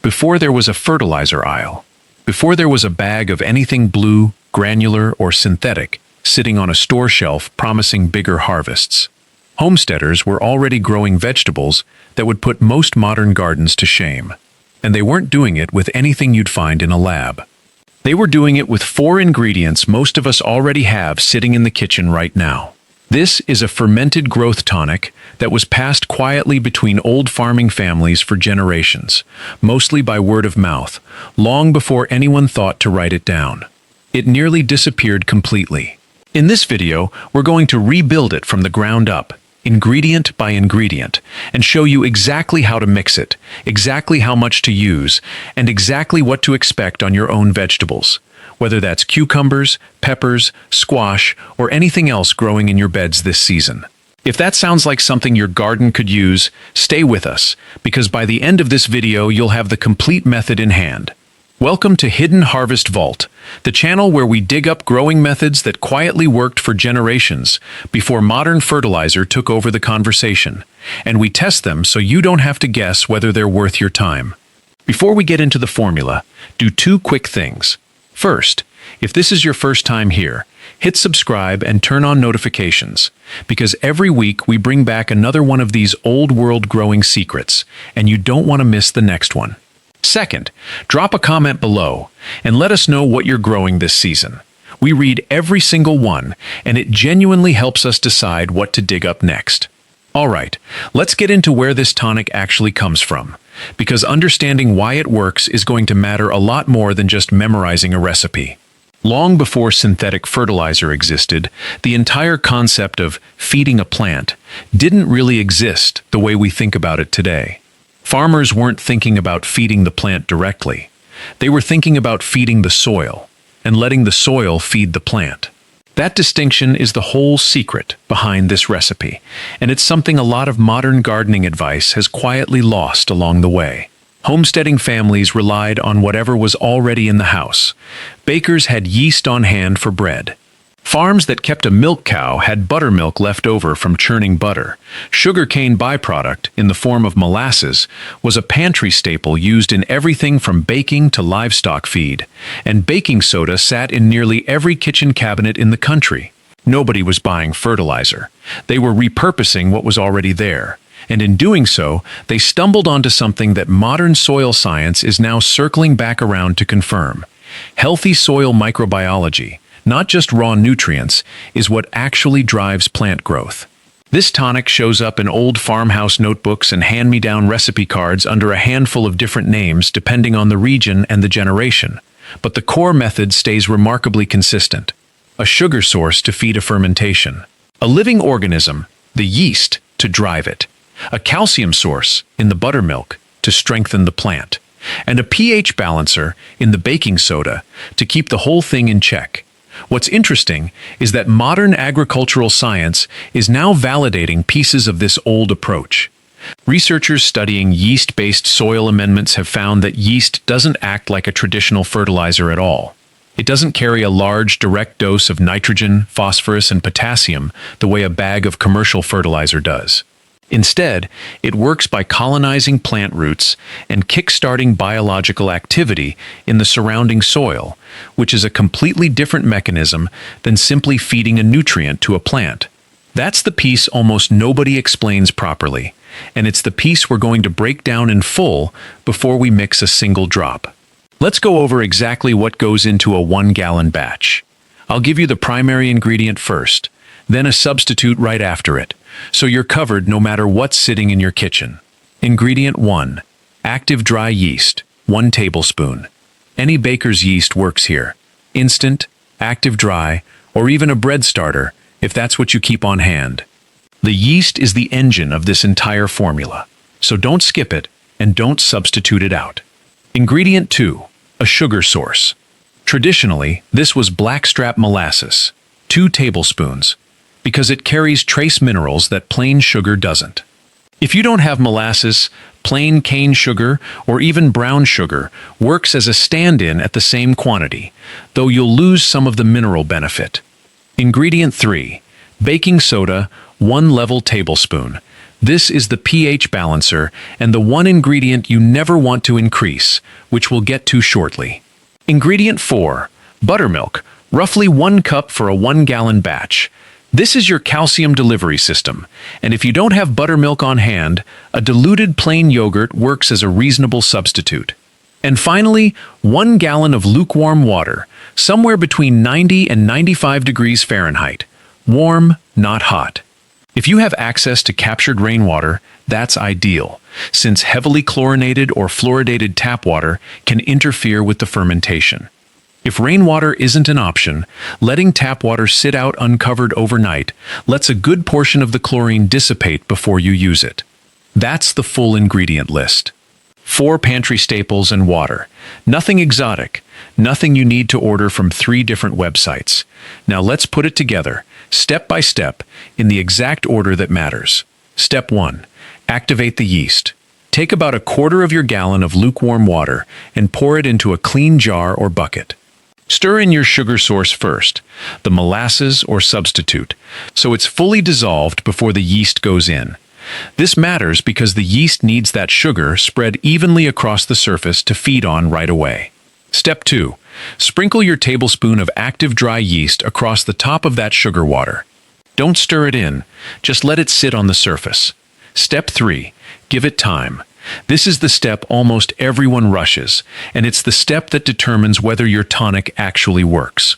Before there was a fertilizer aisle, before there was a bag of anything blue, granular, or synthetic sitting on a store shelf promising bigger harvests, homesteaders were already growing vegetables that would put most modern gardens to shame. And they weren't doing it with anything you'd find in a lab. They were doing it with 4 ingredients most of us already have sitting in the kitchen right now. This is a fermented growth tonic that was passed quietly between old farming families for generations, mostly by word of mouth, long before anyone thought to write it down. It nearly disappeared completely. In this video, we're going to rebuild it from the ground up, ingredient by ingredient, and show you exactly how to mix it, exactly how much to use, and exactly what to expect on your own vegetables, whether that's cucumbers, peppers, squash, or anything else growing in your beds this season. If that sounds like something your garden could use, stay with us, because by the end of this video you'll have the complete method in hand. Welcome to Hidden Harvest Vault, the channel where we dig up growing methods that quietly worked for generations before modern fertilizer took over the conversation, and we test them so you don't have to guess whether they're worth your time. Before we get into the formula, do 2 quick things. First, if this is your first time here, hit subscribe and turn on notifications, because every week we bring back another one of these old-world growing secrets, and you don't want to miss the next one. Second, drop a comment below and let us know what you're growing this season. We read every single one, and it genuinely helps us decide what to dig up next. All right, let's get into where this tonic actually comes from, because understanding why it works is going to matter a lot more than just memorizing a recipe. Long before synthetic fertilizer existed, the entire concept of feeding a plant didn't really exist the way we think about it today. Farmers weren't thinking about feeding the plant directly. They were thinking about feeding the soil and letting the soil feed the plant. That distinction is the whole secret behind this recipe, and it's something a lot of modern gardening advice has quietly lost along the way. Homesteading families relied on whatever was already in the house. Bakers had yeast on hand for bread. Farms that kept a milk cow had buttermilk left over from churning butter. Sugarcane byproduct, in the form of molasses, was a pantry staple used in everything from baking to livestock feed. And baking soda sat in nearly every kitchen cabinet in the country. Nobody was buying fertilizer. They were repurposing what was already there. And in doing so, they stumbled onto something that modern soil science is now circling back around to confirm. Healthy soil microbiology, not just raw nutrients, is what actually drives plant growth. This tonic shows up in old farmhouse notebooks and hand-me-down recipe cards under a handful of different names depending on the region and the generation. But the core method stays remarkably consistent. A sugar source to feed a fermentation. A living organism, the yeast, to drive it. A calcium source, in the buttermilk, to strengthen the plant. And a pH balancer, in the baking soda, to keep the whole thing in check. What's interesting is that modern agricultural science is now validating pieces of this old approach. Researchers studying yeast-based soil amendments have found that yeast doesn't act like a traditional fertilizer at all. It doesn't carry a large direct dose of nitrogen, phosphorus, and potassium the way a bag of commercial fertilizer does. Instead, it works by colonizing plant roots and kick-starting biological activity in the surrounding soil, which is a completely different mechanism than simply feeding a nutrient to a plant. That's the piece almost nobody explains properly, and it's the piece we're going to break down in full before we mix a single drop. Let's go over exactly what goes into a 1-gallon batch. I'll give you the primary ingredient first, then a substitute right after it, so you're covered no matter what's sitting in your kitchen. Ingredient 1. Active dry yeast, 1 tablespoon. Any baker's yeast works here. Instant, active dry, or even a bread starter, if that's what you keep on hand. The yeast is the engine of this entire formula, so don't skip it and don't substitute it out. Ingredient 2. A sugar source. Traditionally, this was blackstrap molasses, 2 tablespoons, because it carries trace minerals that plain sugar doesn't. If you don't have molasses, plain cane sugar, or even brown sugar works as a stand-in at the same quantity, though you'll lose some of the mineral benefit. Ingredient 3. Baking soda, 1 level tablespoon. This is the pH balancer and the one ingredient you never want to increase, which we'll get to shortly. Ingredient 4. Buttermilk, roughly 1 cup for a 1-gallon batch. This is your calcium delivery system, and if you don't have buttermilk on hand, a diluted plain yogurt works as a reasonable substitute. And finally, 1 gallon of lukewarm water, somewhere between 90 and 95 degrees Fahrenheit. Warm, not hot. If you have access to captured rainwater, that's ideal, since heavily chlorinated or fluoridated tap water can interfere with the fermentation. If rainwater isn't an option, letting tap water sit out uncovered overnight lets a good portion of the chlorine dissipate before you use it. That's the full ingredient list. 4 pantry staples and water. Nothing exotic, nothing you need to order from 3 different websites. Now let's put it together, step by step, in the exact order that matters. Step 1. Activate the yeast. Take about 1/4 of your gallon of lukewarm water and pour it into a clean jar or bucket. Stir in your sugar source first, the molasses or substitute, so it's fully dissolved before the yeast goes in. This matters because the yeast needs that sugar spread evenly across the surface to feed on right away. Step 2. Sprinkle your tablespoon of active dry yeast across the top of that sugar water. Don't stir it in, just let it sit on the surface. Step 3. Give it time. This is the step almost everyone rushes, and it's the step that determines whether your tonic actually works.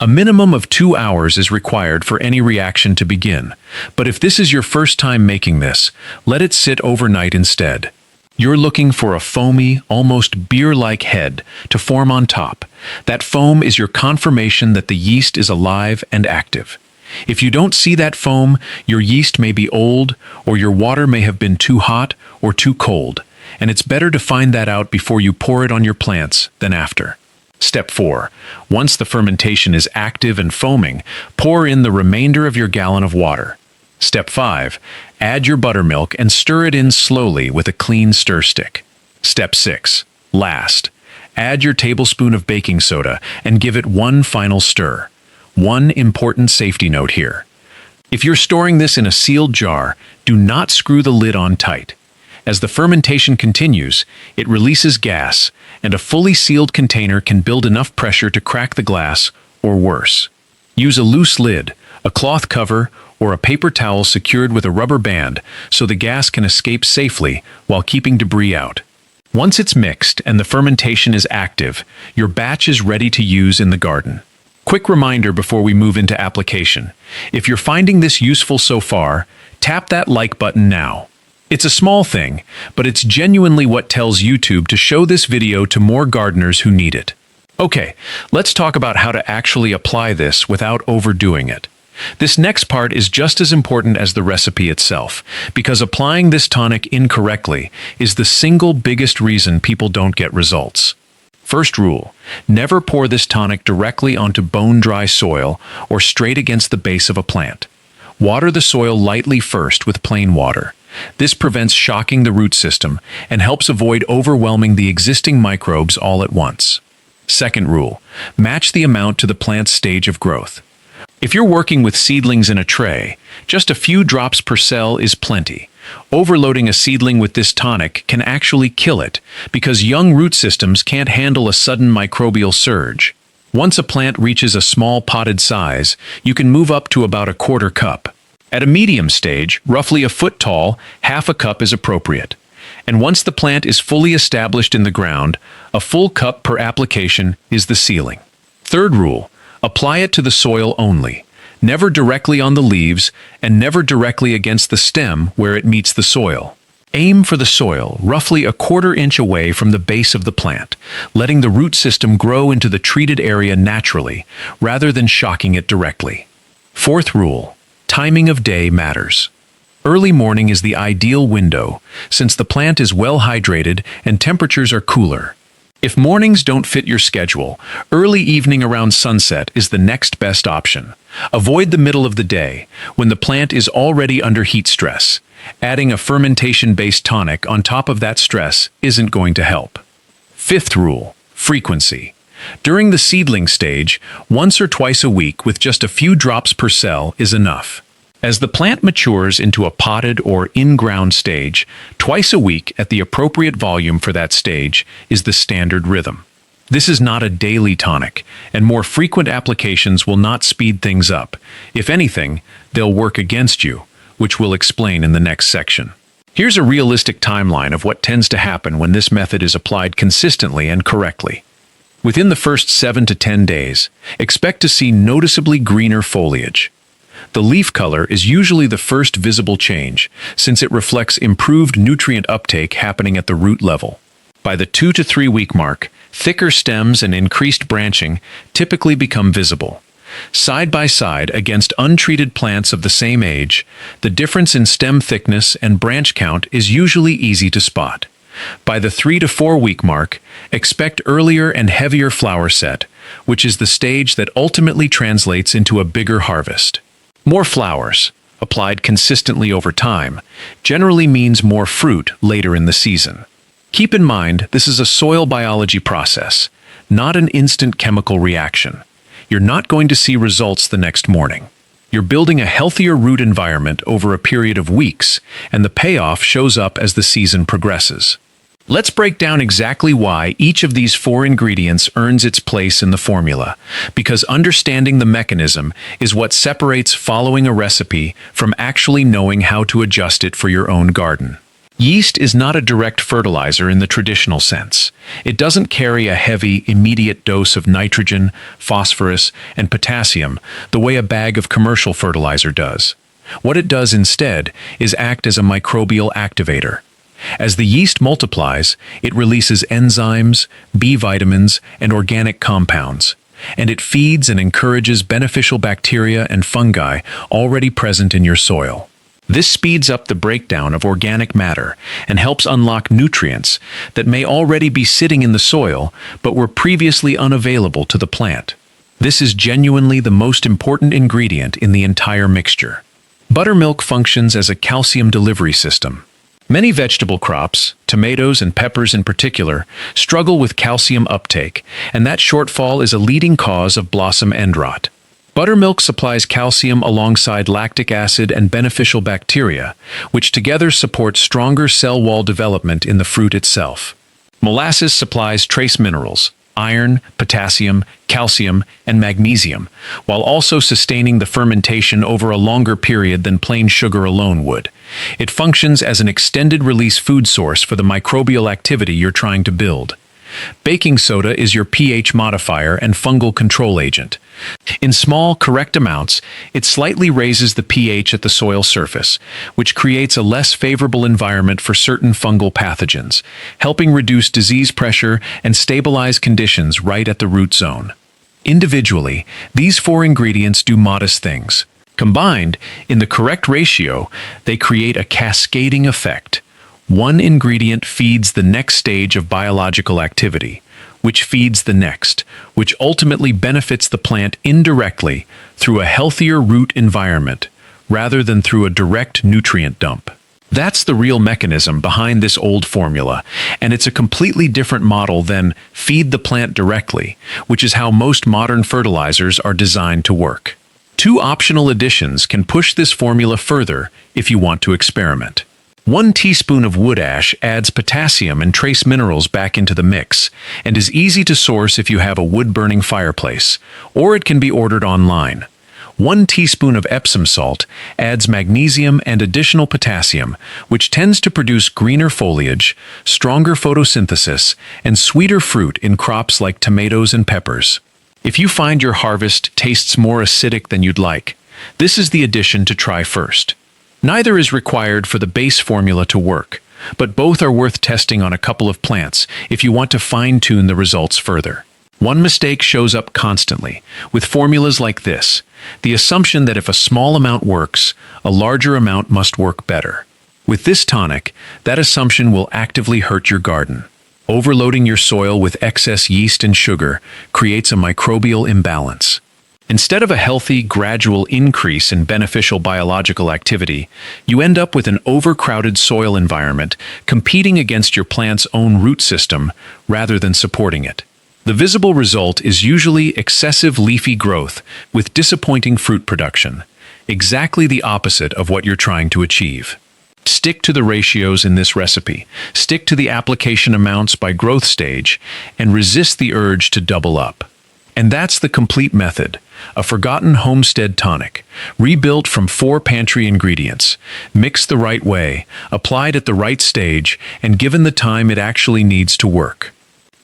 A minimum of 2 hours is required for any reaction to begin, but if this is your first time making this, let it sit overnight instead. You're looking for a foamy, almost beer-like head to form on top. That foam is your confirmation that the yeast is alive and active. If you don't see that foam, your yeast may be old, or your water may have been too hot or too cold, and it's better to find that out before you pour it on your plants than after. Step 4. Once the fermentation is active and foaming, pour in the remainder of your gallon of water. Step 5. Add your buttermilk and stir it in slowly with a clean stir stick. Step 6. Last. Add your tablespoon of baking soda and give it one final stir. One important safety note here. If you're storing this in a sealed jar, do not screw the lid on tight. As the fermentation continues, it releases gas, and a fully sealed container can build enough pressure to crack the glass, or worse. Use a loose lid, a cloth cover, or a paper towel secured with a rubber band so the gas can escape safely while keeping debris out. Once it's mixed and the fermentation is active, your batch is ready to use in the garden. Quick reminder before we move into application. If you're finding this useful so far, tap that like button now. It's a small thing, but it's genuinely what tells YouTube to show this video to more gardeners who need it. Okay, let's talk about how to actually apply this without overdoing it. This next part is just as important as the recipe itself, because applying this tonic incorrectly is the single biggest reason people don't get results. First rule, never pour this tonic directly onto bone-dry soil or straight against the base of a plant. Water the soil lightly first with plain water. This prevents shocking the root system and helps avoid overwhelming the existing microbes all at once. Second rule, match the amount to the plant's stage of growth. If you're working with seedlings in a tray, just a few drops per cell is plenty. Overloading a seedling with this tonic can actually kill it because young root systems can't handle a sudden microbial surge. Once a plant reaches a small potted size, you can move up to about 1/4 cup. At a medium stage, roughly 1 foot tall, 1/2 cup is appropriate. And once the plant is fully established in the ground, a full cup per application is the ceiling. Third rule, apply it to the soil only. Never directly on the leaves, and never directly against the stem where it meets the soil. Aim for the soil, roughly 1/4 inch away from the base of the plant, letting the root system grow into the treated area naturally, rather than shocking it directly. Fourth rule, timing of day matters. Early morning is the ideal window, since the plant is well hydrated and temperatures are cooler. If mornings don't fit your schedule, early evening around sunset is the next best option. Avoid the middle of the day, when the plant is already under heat stress. Adding a fermentation-based tonic on top of that stress isn't going to help. Fifth rule, frequency. During the seedling stage, once or twice a week with just a few drops per cell is enough. As the plant matures into a potted or in-ground stage, twice a week at the appropriate volume for that stage is the standard rhythm. This is not a daily tonic, and more frequent applications will not speed things up. If anything, they'll work against you, which we'll explain in the next section. Here's a realistic timeline of what tends to happen when this method is applied consistently and correctly. Within the first 7 to 10 days, expect to see noticeably greener foliage. The leaf color is usually the first visible change, since it reflects improved nutrient uptake happening at the root level. By the 2 to 3 week mark, thicker stems and increased branching typically become visible. Side by side against untreated plants of the same age, the difference in stem thickness and branch count is usually easy to spot. By the 3 to 4 week mark, expect earlier and heavier flower set, which is the stage that ultimately translates into a bigger harvest. More flowers, applied consistently over time, generally means more fruit later in the season. Keep in mind, this is a soil biology process, not an instant chemical reaction. You're not going to see results the next morning. You're building a healthier root environment over a period of weeks, and the payoff shows up as the season progresses. Let's break down exactly why each of these 4 ingredients earns its place in the formula, because understanding the mechanism is what separates following a recipe from actually knowing how to adjust it for your own garden. Yeast is not a direct fertilizer in the traditional sense. It doesn't carry a heavy, immediate dose of nitrogen, phosphorus, and potassium the way a bag of commercial fertilizer does. What it does instead is act as a microbial activator. As the yeast multiplies, it releases enzymes, B vitamins, and organic compounds, and it feeds and encourages beneficial bacteria and fungi already present in your soil. This speeds up the breakdown of organic matter and helps unlock nutrients that may already be sitting in the soil but were previously unavailable to the plant. This is genuinely the most important ingredient in the entire mixture. Buttermilk functions as a calcium delivery system. Many vegetable crops, tomatoes and peppers in particular, struggle with calcium uptake, and that shortfall is a leading cause of blossom end rot. Buttermilk supplies calcium alongside lactic acid and beneficial bacteria, which together support stronger cell wall development in the fruit itself. Molasses supplies trace minerals, iron, potassium, calcium, and magnesium, while also sustaining the fermentation over a longer period than plain sugar alone would. It functions as an extended-release food source for the microbial activity you're trying to build. Baking soda is your pH modifier and fungal control agent. In small, correct amounts, it slightly raises the pH at the soil surface, which creates a less favorable environment for certain fungal pathogens, helping reduce disease pressure and stabilize conditions right at the root zone. Individually, these 4 ingredients do modest things. Combined, in the correct ratio, they create a cascading effect. One ingredient feeds the next stage of biological activity, which feeds the next, which ultimately benefits the plant indirectly through a healthier root environment, rather than through a direct nutrient dump. That's the real mechanism behind this old formula, and it's a completely different model than feed the plant directly, which is how most modern fertilizers are designed to work. 2 optional additions can push this formula further if you want to experiment. 1 teaspoon of wood ash adds potassium and trace minerals back into the mix, and is easy to source if you have a wood-burning fireplace, or it can be ordered online. 1 teaspoon of Epsom salt adds magnesium and additional potassium, which tends to produce greener foliage, stronger photosynthesis, and sweeter fruit in crops like tomatoes and peppers. If you find your harvest tastes more acidic than you'd like, this is the addition to try first. Neither is required for the base formula to work, but both are worth testing on a couple of plants if you want to fine-tune the results further. One mistake shows up constantly with formulas like this: the assumption that if a small amount works, a larger amount must work better. With this tonic, that assumption will actively hurt your garden. Overloading your soil with excess yeast and sugar creates a microbial imbalance. Instead of a healthy, gradual increase in beneficial biological activity, you end up with an overcrowded soil environment competing against your plant's own root system rather than supporting it. The visible result is usually excessive leafy growth with disappointing fruit production. exactly the opposite of what you're trying to achieve. Stick to the ratios in this recipe, stick to the application amounts by growth stage, and resist the urge to double up. And that's the complete method, a forgotten homestead tonic, rebuilt from 4 pantry ingredients, mixed the right way, applied at the right stage, and given the time it actually needs to work.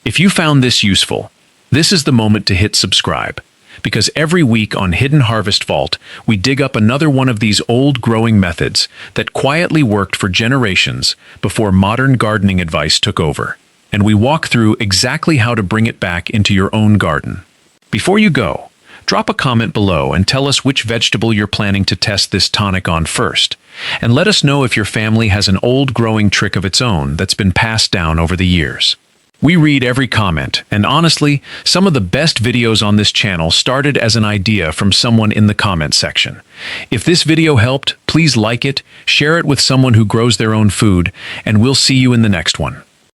If you found this useful, this is the moment to hit subscribe, because every week on Hidden Harvest Vault, we dig up another one of these old growing methods that quietly worked for generations before modern gardening advice took over, and we walk through exactly how to bring it back into your own garden. Before you go, drop a comment below and tell us which vegetable you're planning to test this tonic on first, and let us know if your family has an old growing trick of its own that's been passed down over the years. We read every comment, and honestly, some of the best videos on this channel started as an idea from someone in the comment section. If this video helped, please like it, share it with someone who grows their own food, and we'll see you in the next one.